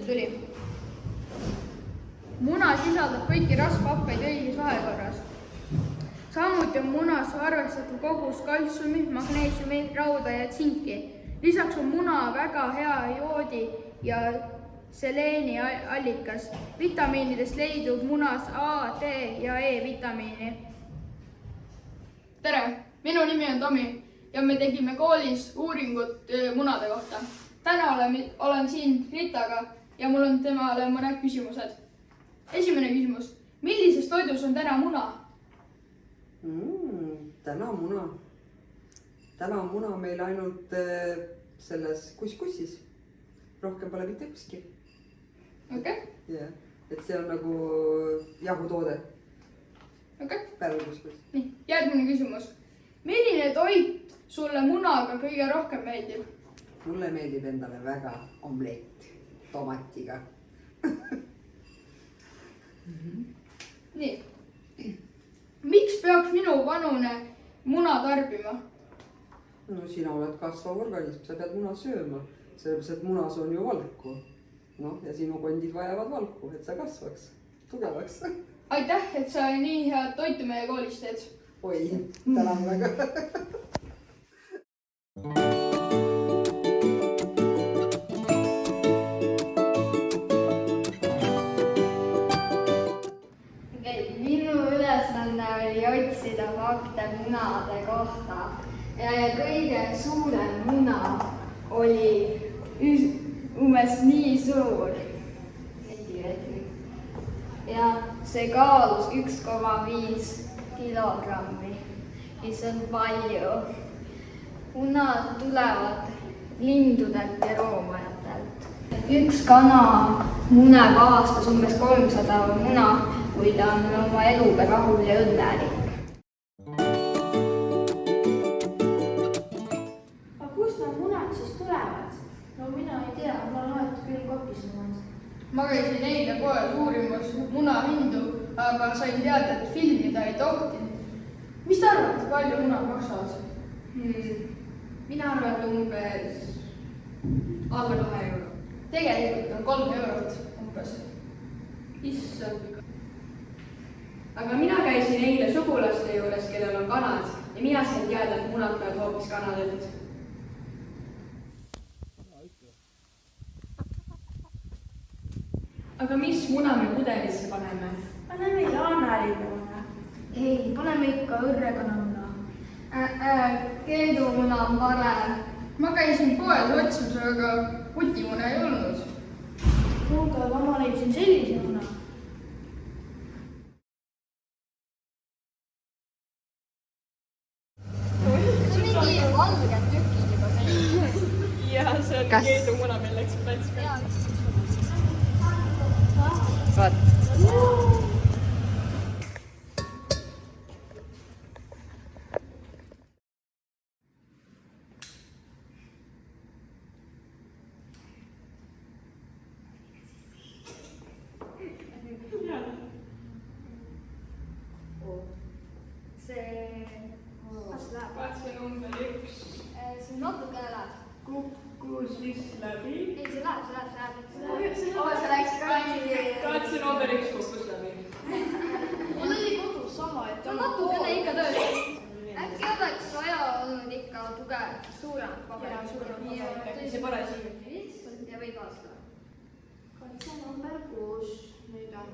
tuli. Muna sisaldab kõiki rasvhappeid õiges vahekorras. Samuti on munas arvestatud kogus kaltsiumi, magneesiumi, rauda ja tsinki. Lisaks on muna väga hea joodi ja seleeni allikas. Vitamiinidest leidub munas A, D ja E vitamiini. Tere, minu nimi on Tomi ja me tegime koolis uuringut munade kohta. Täna olen siin Ritaga ja mul on temale mõned küsimused. Esimene küsimus. Millises toidus on täna muna? Täna on muna meil ainult selles kuskussis. Rohkem pole mitte ükski. Okei. Yeah. Et see on nagu jahutoode. Okei. Päevakuskus. Nii, järgmine küsimus. Milline toit sulle munaga kõige rohkem meeldib? Mulle meeldib endale väga omlett tomatiga. Nii. Miks peaks minu vanune muna tarbima? No sina oled kasvav organism, sa pead muna sööma. Sellepärast, et munas on ju valku. Ja sinu kondid vajavad valku, et sa kasvaks tugevaks. Aitäh, et sa nii head toitu meie koolis teed. Oi, tänan väga. Minu ülesanne oli otsida fakte munade kohta. Kõige suurem muna oli umbes nii suur. Ja see kaalus 1,5 kilogrammi. See on palju. Munad tulevad lindudelt ja roomajatelt. Üks kana muneb aastas umbes 300 muna, kui ta on oma eluga rahul ja õnnelik. Aga kust need munad siis tulevad? No mina ei tea, ma olen alati küll kopis munad. Ma käisin eile poes uurimas muna hindu, aga sain teada, et filmida ei tohti. Mis te arvate, palju munad maksavad? Mina arvan umbes alla 2 euro. Tegelikult on 3 eurot umbes. Issand. Aga mina käisin eile sugulaste juures, kellel on kanad ja mina sain teada, et munad peavad hoopis kanadelt. Aga mis muna me pudelisse paneme? Paneme jaanarinna. Ei, paneme ikka õrrekana muna. Keedumuna on parem. Ma käisin poes otsimas, aga putimuna ei olnud. Kuulge, aga ma leidsin sellise muna. See on mingi valge tükid juba selline. Ja see on keedumuna, meil läks plats ka. Vaat. Katse number 1. See on natukene läheb. Kukku siis läbi. Ei, see läheb. See läks ka nii. Katse number 1 kukkus läbi. Mul oli kodus sama, et No natukene ikka töös. Äkki oleks vaja olnud ikka suuremat paberit. See pare siin. Ja või kaasa. katse number 6. Nüüd on